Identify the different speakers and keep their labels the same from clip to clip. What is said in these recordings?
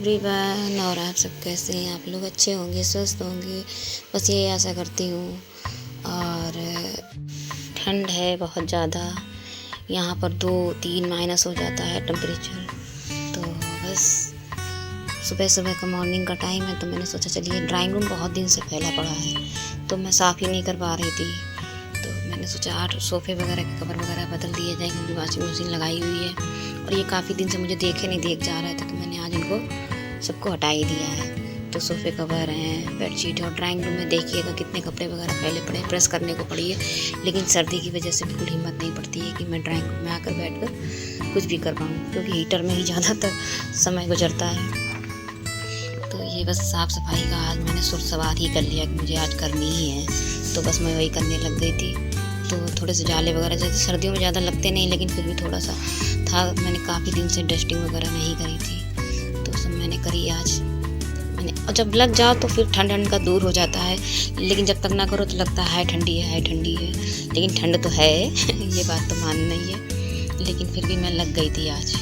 Speaker 1: Everyone, और आप सब कैसे हैं? आप लोग अच्छे होंगे, स्वस्थ होंगे, बस यही आशा करती हूँ। और ठंड है बहुत ज़्यादा, यहाँ पर 2-3 माइनस हो जाता है टेम्परेचर। तो बस सुबह सुबह का मॉर्निंग का टाइम है, तो मैंने सोचा चलिए, ड्राइंग रूम बहुत दिन से फैला पड़ा है तो मैं साफ़ ही नहीं कर पा रही थी। तो मैंने सोचा आज सोफ़े वगैरह के कवर वगैरह बदल दिए जाए, क्योंकि वॉशिंग मशीन लगाई हुई है और ये काफ़ी दिन से मुझे देख जा रहे थे, तो मैंने आज इनको सबको हटा ही दिया है। तो सोफ़े कवर हैं, बेडशीट, और ड्राइंग रूम में देखिएगा कितने कपड़े वगैरह फैले पड़े हैं। प्रेस करने को पड़ी है, लेकिन सर्दी की वजह से बिल्कुल हिम्मत नहीं पड़ती है कि मैं ड्राइंग रूम में आकर बैठकर कुछ भी कर पाऊँ, क्योंकि हीटर में ही ज़्यादातर समय गुजरता है। तो ये बस साफ़ सफाई का आज मैंने सुर सवार ही कर लिया कि मुझे आज करनी ही है, तो बस मैं वही करने लग गई थी। तो थोड़े से जाले वगैरह, जैसे सर्दियों में ज़्यादा लगते नहीं, लेकिन फिर भी थोड़ा सा था। मैंने काफ़ी दिन से डस्टिंग वगैरह नहीं करी थी, तो सब मैंने करी आज मैंने। और जब लग जाओ तो फिर ठंड का दूर हो जाता है, लेकिन जब तक ना करो तो लगता है ठंडी है ठंडी है, लेकिन ठंड तो है ये बात तो मानना ही है। लेकिन फिर भी मैं लग गई थी आज।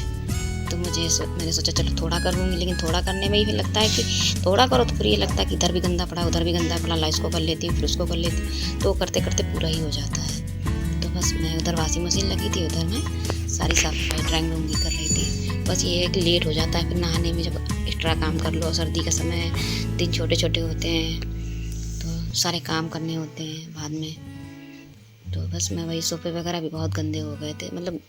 Speaker 1: तो मैंने सोचा चलो थोड़ा कर लूँगी, लेकिन थोड़ा करने में ही फिर लगता है कि थोड़ा करो तो फिर ये लगता है कि इधर भी गंदा पड़ा, उधर भी गंदा पड़ा, ला इसको कर लेती हूँ, फिर उसको कर लेती हूँ, तो करते करते पूरा ही हो जाता है। तो बस मैं उधर वॉशिंग मशीन लगी थी, उधर मैं सारी साफ सफाई ड्राइंग रूम की कर रही थी। बस ये एक लेट हो जाता है फिर नहाने में, जब एक्स्ट्रा काम कर लो। सर्दी का समय है, दिन छोटे छोटे होते हैं, तो सारे काम करने होते हैं बाद में। तो बस मैं वही, सोफ़े वगैरह भी बहुत गंदे हो गए थे, मतलब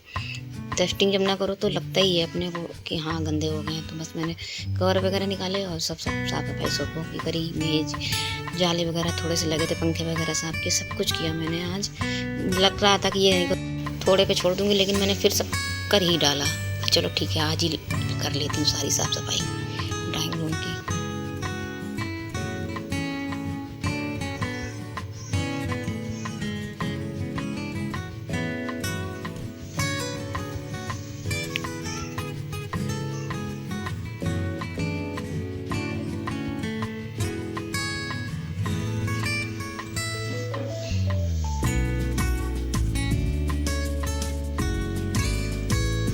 Speaker 1: डस्टिंग जब ना करो तो लगता ही है अपने को कि हाँ गंदे हो गए हैं। तो बस मैंने कवर वगैरह निकाले और सब साफ सफाई सोफ़ों की करी, मेज जाले वगैरह थोड़े से लगे थे, पंखे वगैरह साफ किए, सब कुछ किया मैंने आज। लग रहा था कि ये थोड़े पे छोड़ दूँगी, लेकिन मैंने फिर सब कर ही डाला। चलो ठीक है, आज ही कर लेती हूँ सारी साफ़ सफाई ड्राइंग रूम की।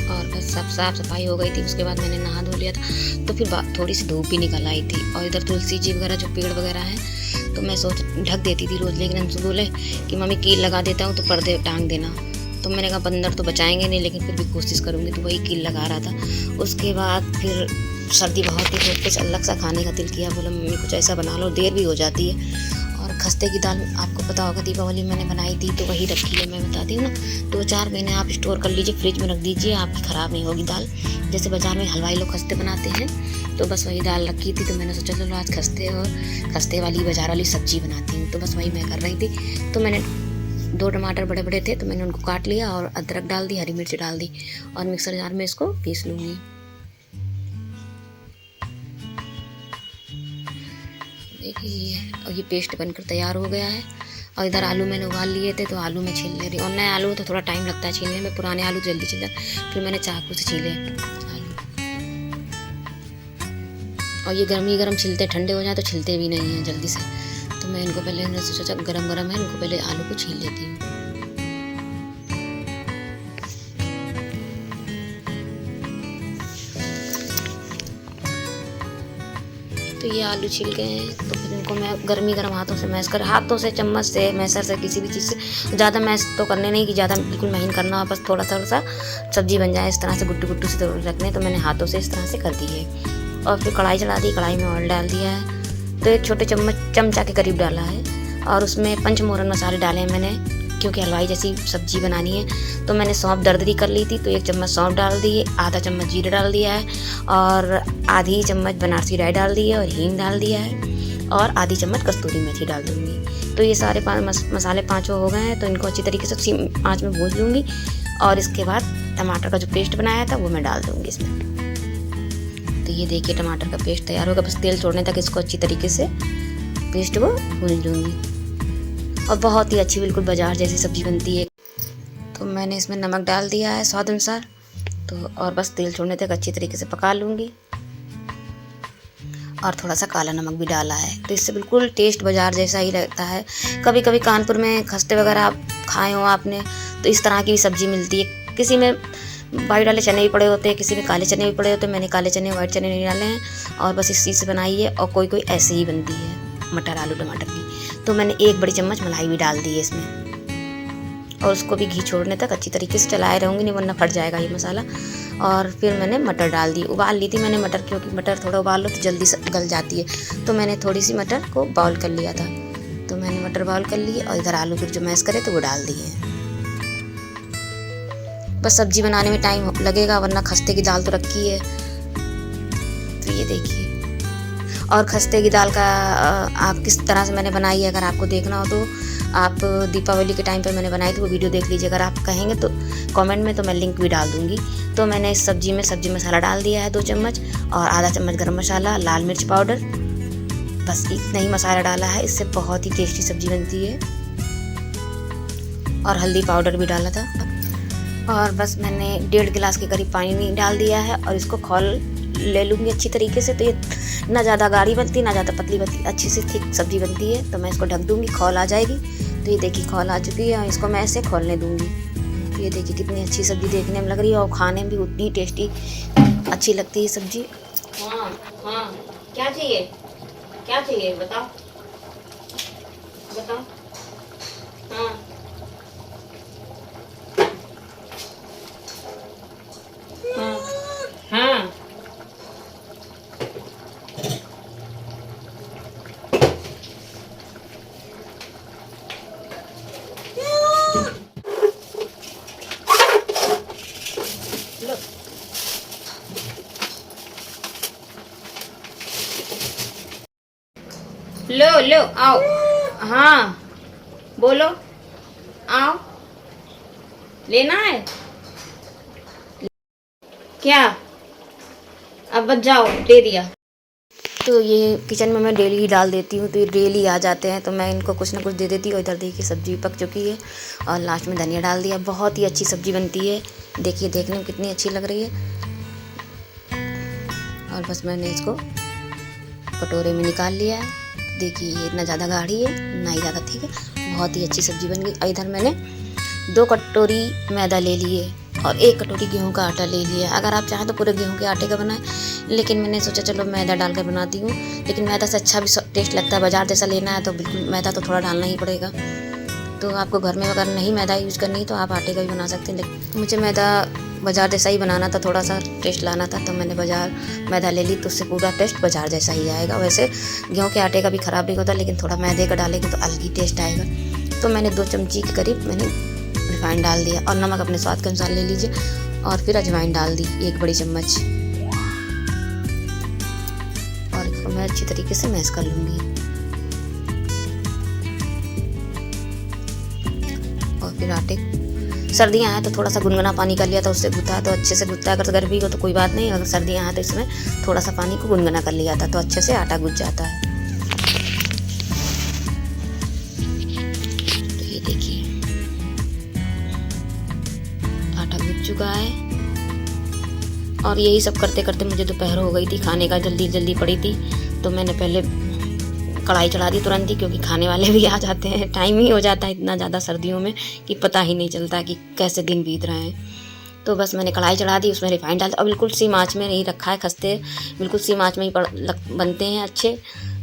Speaker 1: और बस सब साफ़ सफाई हो गई थी। उसके बाद मैंने नहा धो लिया था, तो फिर थोड़ी सी धूप भी निकल आई थी। और इधर तुलसी जी वगैरह जो पेड़ वगैरह हैं, तो मैं सोच ढक देती थी रोज़, लेकिन अंशु बोले कि मम्मी कील लगा देता हूँ तो पर्दे टांग देना। तो मैंने कहा बंदर तो बचाएंगे नहीं, लेकिन फिर भी कोशिश करूँगी, तो वही कील लगा रहा था। उसके बाद फिर सर्दी बहुत थी, तो कुछ अलग सा खाने का दिल किया, बोला मम्मी कुछ ऐसा बना लो, देर भी हो जाती है। और खस्ते की दाल आपको पता होगा, दीपावली मैंने बनाई थी, तो वही रखी है, मैं बताती हूँ ना। 2-4 महीने आप स्टोर कर लीजिए, फ्रिज में रख दीजिए, आपकी ख़राब नहीं होगी दाल। जैसे बाज़ार में हलवाई लोग खस्ते बनाते हैं, तो बस वही दाल रखी थी। तो मैंने सोचा चलो आज खस्ते वाली बाज़ार वाली सब्ज़ी बनाती हूँ, तो बस वही मैं कर रही थी। तो मैंने 2 टमाटर बड़े बड़े थे, तो मैंने उनको काट लिया और अदरक डाल दी, हरी मिर्च डाल दी, और मिक्सर जार में इसको पीस लूँगी। देखिए, और ये पेस्ट बनकर तैयार हो गया है। और इधर आलू मैंने उबाल लिए थे, तो आलू मैं छील ले रही हूँ। और नए आलू तो थोड़ा टाइम लगता है छीलने में, पुराने आलू जल्दी छिल जाते। फिर मैंने चाकू से छीले आलू। और ये गर्म छिलते, ठंडे हो जाए तो छिलते भी नहीं हैं जल्दी से। तो मैं इनको पहले सोचा गरम गरम है, इनको पहले आलू को छील लेती हूँ। तो ये आलू छिल गए हैं, तो फिर इनको मैं गरम हाथों से मैश कर, हाथों से, चम्मच से, मैसर से, किसी भी चीज़ से। ज़्यादा मैश तो करने नहीं कि ज़्यादा बिल्कुल महीन करना, बस थोड़ा सा सब्जी बन जाए इस तरह से, गुट्टू गुट्टू से रखने। तो मैंने हाथों से इस तरह से कर दी है। और फिर कढ़ाई चढ़ा दी, कढ़ाई में ऑयल डाल दिया है, तो एक छोटे चमचा के करीब डाला है। और उसमें पंचमोहन मसाले डाले हैं मैंने, क्योंकि हलवाई जैसी सब्ज़ी बनानी है। तो मैंने सौंफ दरदरी कर ली थी, तो 1 चम्मच सौंफ डाल दी है, आधा चम्मच जीरा डाल दिया है, और आधी चम्मच बनारसी राई डाल दी है, और हींग डाल दिया है, और आधी चम्मच कस्तूरी मेथी डाल दूँगी। तो ये सारे मसाले 5 हो गए हैं, तो इनको अच्छी तरीके से आँच में भून लूँगी। और इसके बाद टमाटर का जो पेस्ट बनाया था वो मैं डाल दूँगी इसमें। तो ये देखिए टमाटर का पेस्ट तैयार होगा, बस तेल छोड़ने तक इसको अच्छी तरीके से पेस्ट को भून लूँगी। और बहुत ही अच्छी, बिल्कुल बाजार जैसी सब्ज़ी बनती है। तो मैंने इसमें नमक डाल दिया है स्वाद अनुसार, तो और बस तेल छोड़ने तक अच्छी तरीके से पका लूँगी। और थोड़ा सा काला नमक भी डाला है, तो इससे बिल्कुल टेस्ट बाजार जैसा ही रहता है। कभी कभी कानपुर में खस्ते वगैरह आप खाए हो आपने, तो इस तरह की भी सब्ज़ी मिलती है। किसी में वाइट वाले चने भी पड़े होते हैं, किसी में काले चने भी पड़े होते हैं। मैंने काले चने वाइट चने नहीं डाले हैं और बस इस चीज़ से बनाई है। और कोई कोई ऐसे ही बनती है मटर आलू टमाटर की। तो मैंने 1 बड़ी चम्मच मलाई भी डाल दी है इसमें और उसको भी घी छोड़ने तक अच्छी तरीके से चलाए रहूँगी, नहीं वरना फट जाएगा ये मसाला। और फिर मैंने मटर डाल दी, उबाल ली थी मैंने मटर, क्योंकि मटर थोड़ा उबाल लो तो जल्दी गल जाती है। तो मैंने थोड़ी सी मटर को बॉईल कर लिया था, तो मैंने मटर बॉईल कर ली और इधर आलू फिर जो मैश करे तो वो डाल दिए। बस सब्जी बनाने में टाइम लगेगा, वरना खस्ते की दाल तो रखी है। तो ये देखिए, और खस्ते की दाल का आप किस तरह से मैंने बनाई है, अगर आपको देखना हो तो आप दीपावली के टाइम पे मैंने बनाई थी, वो वीडियो देख लीजिए। अगर आप कहेंगे तो कमेंट में, तो मैं लिंक भी डाल दूँगी। तो मैंने इस सब्जी में सब्जी मसाला डाल दिया है 2 चम्मच और आधा चम्मच गरम मसाला, लाल मिर्च पाउडर, बस इतना ही मसाला डाला है। इससे बहुत ही टेस्टी सब्जी बनती है। और हल्दी पाउडर भी डाला था। और बस मैंने 1.5 गिलास के करीब पानी डाल दिया है और इसको खौल ले लूँगी अच्छी तरीके से। तो ये ना ज़्यादा गाढ़ी बनती ना ज़्यादा पतली बनती, अच्छी सी थिक सब्जी बनती है। तो मैं इसको ढक दूँगी, खौल आ जाएगी। तो ये देखिए खौल आ चुकी है, इसको मैं ऐसे खौलने दूँगी। तो ये देखिए कितनी अच्छी सब्जी देखने में लग रही है और खाने में भी उतनी टेस्टी अच्छी लगती है सब्जी। हाँ हाँ, क्या चाहिए, क्या चाहिए बताओ बताओ। हाँ हाँ हाँ, लो लो आओ। हाँ बोलो, आओ, लेना है क्या? अब बच जाओ, दे दिया। तो ये किचन में मैं डेली ही डाल देती हूँ, तो ये डेली आ जाते हैं, तो मैं इनको कुछ ना कुछ दे देती हूँ। इधर देखिए सब्जी पक चुकी है और लास्ट में धनिया डाल दिया। बहुत ही अच्छी सब्जी बनती है, देखिए देखने में कितनी अच्छी लग रही है। और बस मैंने इसको कटोरे में निकाल लिया है। देखिए ये ना ज़्यादा गाढ़ी है ना ही ज़्यादा ठीक है, बहुत ही अच्छी सब्जी बन गई। और इधर मैंने 2 कटोरी मैदा ले लिए और 1 कटोरी गेहूं का आटा ले लिया। अगर आप चाहें तो पूरे गेहूं के आटे का बनाएं, लेकिन मैंने सोचा चलो मैदा डालकर बनाती हूँ। लेकिन मैदा से अच्छा भी टेस्ट लगता है, बाजार जैसा लेना है तो बिल्कुल मैदा तो थोड़ा डालना ही पड़ेगा। तो आपको घर में अगर नहीं मैदा यूज़ करनी तो आप आटे का भी बना सकते हैं, लेकिन मुझे मैदा बाजार जैसा ही बनाना था, थोड़ा सा टेस्ट लाना था, तो मैंने बाजार मैदा ले ली। तो उससे पूरा टेस्ट बाजार जैसा ही आएगा। वैसे गेहूं के आटे का भी ख़राब नहीं होता, लेकिन थोड़ा मैदे का डालेंगे तो अलग ही टेस्ट आएगा। तो मैंने 2 चमची के करीब मैंने रिफाइंड डाल दिया और नमक अपने स्वाद के अनुसार ले लीजिए। और फिर अजवाइन डाल दी 1 बड़ी चम्मच और इसको मैं अच्छी तरीके से मैश कर लूँगी। और फिर आटे, सर्दियाँ हैं तो थोड़ा सा गुनगुना पानी कर लिया था, उससे गूथा तो अच्छे से गूथता है। अगर गर्मी हो तो कोई बात नहीं, अगर सर्दियाँ हैं तो इसमें थोड़ा सा पानी को गुनगुना कर लिया था तो अच्छे से आटा गूंथ जाता है। तो ये देखिए आटा गूंथ चुका है। और यही सब करते करते मुझे दोपहर हो गई थी, खाने का जल्दी जल्दी पड़ी थी। तो मैंने पहले कढ़ाई चढ़ा दी तुरंत ही, क्योंकि खाने वाले भी आ जाते हैं। टाइम ही हो जाता है इतना ज़्यादा सर्दियों में कि पता ही नहीं चलता कि कैसे दिन बीत रहे हैं। तो बस मैंने कढ़ाई चढ़ा दी, उसमें रिफाइंड डाल दिया और बिल्कुल सी आँच में नहीं रखा है। खस्ते बिल्कुल सी आँच में ही बनते हैं अच्छे।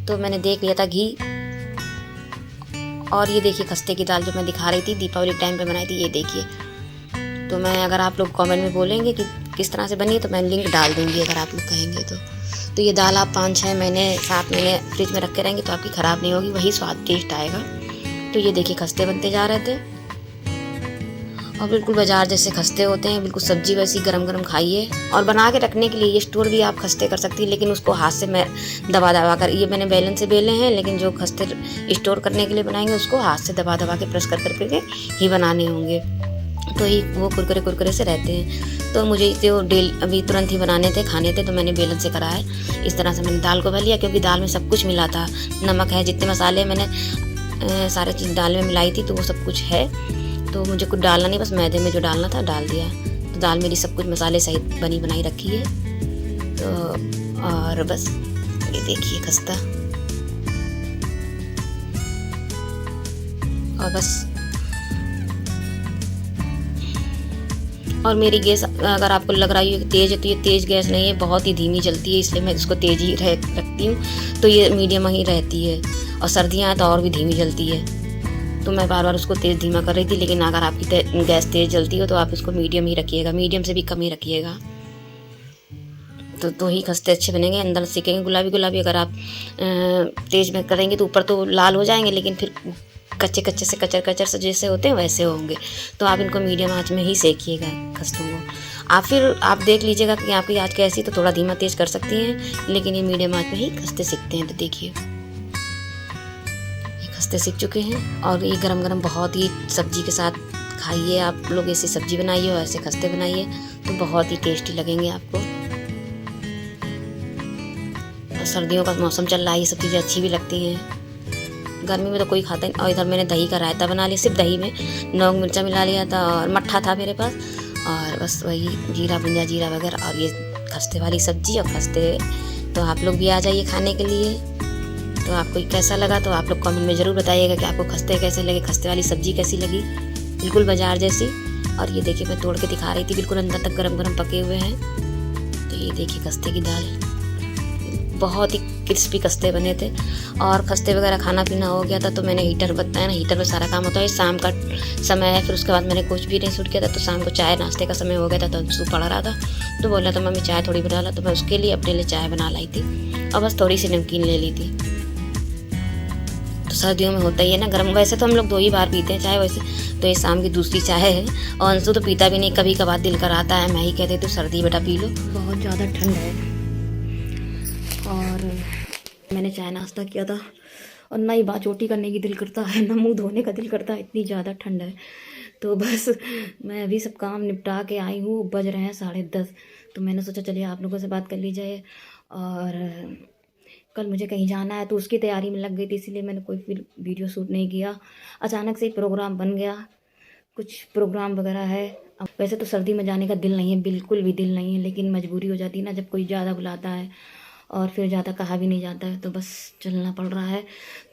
Speaker 1: तो मैंने देख लिया था घी। और ये देखिए खस्ते की दाल जो मैं दिखा रही थी, दीपावली टाइम पे बनाई थी, ये देखिए। तो मैं, अगर आप लोग कमेंट में बोलेंगे कि किस तरह से बनी, तो मैं लिंक डाल दूँगी अगर आप लोग कहेंगे तो ये दाल आप 5-6 महीने 7 महीने फ्रिज में रख के रहेंगे तो आपकी ख़राब नहीं होगी, वही स्वाद टेस्ट आएगा। तो ये देखिए खस्ते बनते जा रहे थे और बिल्कुल बाजार जैसे खस्ते होते हैं, बिल्कुल सब्जी वैसी गरम गरम खाइए। और बना के रखने के लिए ये स्टोर भी आप खस्ते कर सकती है, लेकिन उसको हाथ से मैं दबा कर, ये मैंने बेलन से बेले हैं, लेकिन जो खस्ते स्टोर करने के लिए बनाएंगे उसको हाथ से दबा के प्रेस कर करके ही बनाने होंगे, तो ही वो कुरकुरे से रहते हैं। तो मुझे तो अभी तुरंत ही बनाने थे, खाने थे, तो मैंने बेलन से करा है। इस तरह से मैंने दाल को भर लिया, क्योंकि दाल में सब कुछ मिला था, नमक है, जितने मसाले मैंने सारे चीज़ दाल में मिलाई थी तो वो सब कुछ है। तो मुझे कुछ डालना नहीं, बस मैदे में जो डालना था डाल दिया। तो दाल मेरी सब कुछ मसाले सहित बनी बनाई रखी है। तो और बस ये देखिए खस्ता, और बस और मेरी गैस अगर आपको लग रहा है कि तेज़ है, तो ये तेज़ गैस नहीं है, बहुत ही धीमी जलती है, इसलिए मैं इसको तेज़ ही रखती हूँ, तो ये मीडियम ही रहती है। और सर्दियाँ हैं तो और भी धीमी जलती है, तो मैं बार बार उसको तेज़ धीमा कर रही थी। लेकिन अगर आपकी गैस तेज़ जलती हो तो आप इसको मीडियम ही रखिएगा, मीडियम से भी कम ही रखिएगा, तो ही खस्ते अच्छे बनेंगे, अंदर सीखेंगे गुलाबी गुलाबी। अगर आप तेज़ में करेंगे तो ऊपर तो लाल हो जाएंगे, लेकिन फिर कच्चे कच्चे से कचर कचर से जैसे होते हैं वैसे होंगे। तो आप इनको मीडियम आंच में ही सेकिएगा खस्तों को। आप देख लीजिएगा कि आपकी आंच कैसी, तो थोड़ा धीमा तेज़ कर सकती हैं, लेकिन ये मीडियम आंच में ही खस्ते सीखते हैं। तो देखिए ये खस्ते सीख चुके हैं, और ये गरम गरम बहुत ही सब्जी के साथ खाइए। आप लोग ऐसी सब्जी बनाइए और ऐसे खस्ते बनाइए तो बहुत ही टेस्टी लगेंगे आपको। और सर्दियों का मौसम चल रहा है, ये सब चीज़ें अच्छी भी लगती हैं, गर्मी में तो कोई खाता नहीं। और इधर मैंने दही का रायता बना लिया, सिर्फ दही में नमक मिर्चा मिला लिया था, और मट्ठा था मेरे पास, और बस वही जीरा भुंजा जीरा वगैरह, और ये खस्ते वाली सब्जी और खस्ते। तो आप लोग भी आ जाइए खाने के लिए। तो आपको कैसा लगा तो आप लोग कमेंट में ज़रूर बताइएगा कि आपको खस्ते कैसे लगे, खस्ते वाली सब्जी कैसी लगी, बिल्कुल बाजार जैसी। और ये देखिए मैं तोड़ के दिखा रही थी, बिल्कुल अंदर तक गरम गरम पके हुए हैं। तो ये देखिए खस्ते की दाल, बहुत ही क्रिस्पी खस्ते बने थे। और खस्ते वगैरह खाना पीना हो गया था, तो मैंने हीटर बताया ना, हीटर पे सारा काम होता है। शाम का समय है, फिर उसके बाद मैंने कुछ भी नहीं शूट किया था, तो शाम को चाय नाश्ते का समय हो गया था, तो अंशु पढ़ रहा था, तो बोला था मम्मी चाय थोड़ी बना ला, तो मैं उसके लिए अपने लिए चाय बना लाई थी, और बस थोड़ी सी नमकीन ले ली थी। तो सर्दियों में होता ही है ना गरम, वैसे तो हम लोग 2 ही बार पीते हैं चाय वैसे, तो ये शाम की दूसरी चाय है। और अंशु तो पीता भी नहीं, कभी कभार दिल कर आता है, मैं ही कहती हूँ सर्दी बेटा पी लो, बहुत ज़्यादा ठंड है। और मैंने चाय नाश्ता किया था, और ना ही बाचोटी करने की दिल करता है, ना मुंह धोने का दिल करता है, इतनी ज़्यादा ठंड है। तो बस मैं अभी सब काम निपटा के आई हूँ, बज रहे हैं 10:30, तो मैंने सोचा चलिए आप लोगों से बात कर ली जाए। और कल मुझे कहीं जाना है, तो उसकी तैयारी में लग गई थी, इसीलिए मैंने कोई फिर वीडियो शूट नहीं किया। अचानक से ही प्रोग्राम बन गया, कुछ प्रोग्राम वगैरह है। वैसे तो सर्दी में जाने का दिल नहीं है, बिल्कुल भी दिल नहीं है, लेकिन मजबूरी हो जाती है ना, जब कोई ज़्यादा बुलाता है और फिर ज़्यादा कहा भी नहीं जाता है, तो बस चलना पड़ रहा है।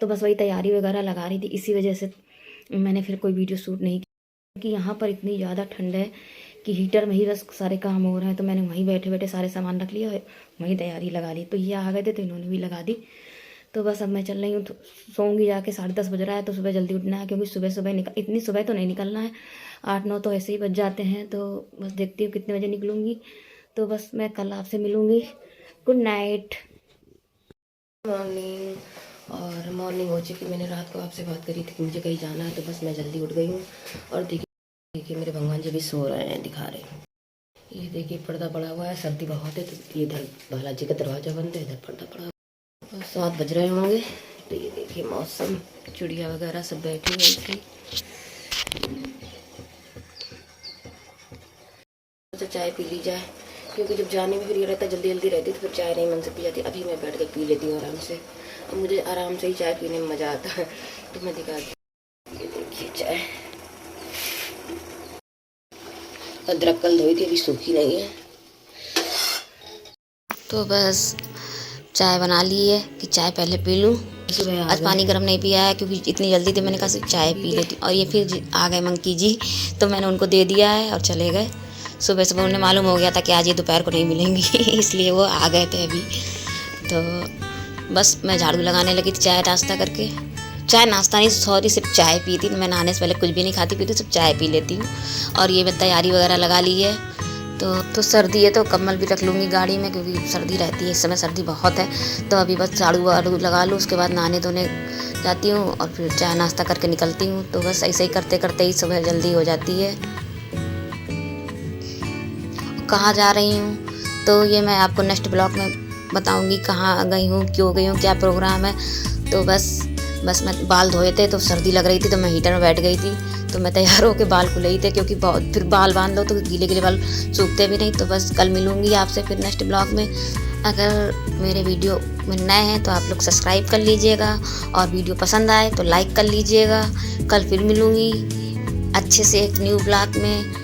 Speaker 1: तो बस वही तैयारी वगैरह लगा रही थी, इसी वजह से मैंने फिर कोई वीडियो शूट नहीं किया, क्योंकि यहाँ पर इतनी ज़्यादा ठंड है कि हीटर में ही बस सारे काम हो रहे हैं। तो मैंने वहीं बैठे बैठे सारे सामान रख लिया, वहीं तैयारी लगा ली। तो ये आ गए थे तो इन्होंने भी लगा दी। तो बस अब मैं चल रही हूँ, तो सोऊंगी जाके, 10:30 बज रहा है, तो सुबह जल्दी उठना है, क्योंकि सुबह सुबह इतनी सुबह तो नहीं निकलना है, 8-9 तो ऐसे ही बज जाते हैं। तो बस देखती हूँ कितने बजे निकलूँगी। तो बस मैं कल आपसे मिलूँगी। Good night. मॉर्निंग हो चुकी, मैंने रात को आपसे बात करी थी कि मुझे कहीं जाना है, तो बस मैं जल्दी उठ गई हूँ। और देखिए मेरे भगवान जी भी सो रहे हैं, दिखा रहे हैं। ये देखिए पर्दा पड़ा हुआ है, सर्दी बहुत है, तो ये इधर बालाजी का दरवाज़ा बंद है, इधर पर्दा पड़ा हुआ है। 7 बज रहे होंगे। तो ये देखिए मौसम, चिड़िया वगैरह सब बैठी हुई थी। तो चाय पी ली जाए, क्योंकि जब जाने में फिर ये रहता जल्दी जल्दी रहती, तो फिर चाय नहीं मन से पी जाती। अभी मैं बैठ कर पी लेती हूँ आराम से, और मुझे आराम से ही चाय पीने में मज़ा आता है। तो मैं दिखाती हूँ, ये देखिए चाय, अदरक कल धोई थी, अभी सूखी नहीं है। तो बस चाय बना ली है कि चाय पहले पी लूँ। आज पानी गर्म नहीं पिया है, क्योंकि इतनी जल्दी थी, मैंने कहा सिर्फ चाय पी लेती। और ये फिर आ गए मंकी जी, तो मैंने उनको दे दिया है और चले गए। सुबह सुबह उन्हें मालूम हो गया था कि आज ये दोपहर को नहीं मिलेंगी इसलिए वो आ गए थे अभी। तो बस मैं झाड़ू लगाने लगी थी चाय नाश्ता करके। चाय नाश्ता नहीं, सॉरी, सिर्फ चाय पी थी। मैं नहाने से पहले कुछ भी नहीं खाती पीती, सिर्फ चाय पी लेती हूँ। और ये मैं तैयारी वगैरह लगा ली है। तो सर्दी है तो कम्बल भी रख लूँगी गाड़ी में, क्योंकि सर्दी रहती है, इस समय सर्दी बहुत है। तो अभी बस झाड़ू वाड़ू लगा लूँ, उसके बाद नहाने धोने जाती हूँ, और फिर चाय नाश्ता करके निकलती हूँ। तो बस ऐसे ही करते करते ही सुबह जल्दी हो जाती है। कहाँ जा रही हूँ तो ये मैं आपको नेक्स्ट ब्लॉग में बताऊँगी, कहाँ गई हूँ, क्यों गई हूँ, क्या प्रोग्राम है। तो बस मैं बाल धोए थे, तो सर्दी लग रही थी, तो मैं हीटर में बैठ गई थी। तो मैं तैयार होकर बाल खुले ही थे, क्योंकि बहुत फिर बाल बांध लो तो गीले गीले बाल सूखते भी नहीं। तो बस कल मिलूँगी आपसे फिर नेक्स्ट ब्लॉग में। अगर मेरे वीडियो में नए हैं तो आप लोग सब्सक्राइब कर लीजिएगा, और वीडियो पसंद आए तो लाइक कर लीजिएगा। कल फिर मिलूँगी अच्छे से एक न्यू ब्लॉग में,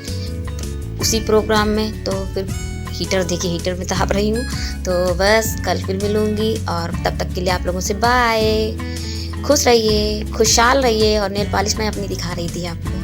Speaker 1: उसी प्रोग्राम में। तो फिर हीटर देखिए, हीटर में ताप रही हूँ। तो बस कल फिर मिलूँगी, और तब तक के लिए आप लोगों से बाय। खुश रहिए, खुशहाल रहिए। और नेल पॉलिश मैं अपनी दिखा रही थी आपको।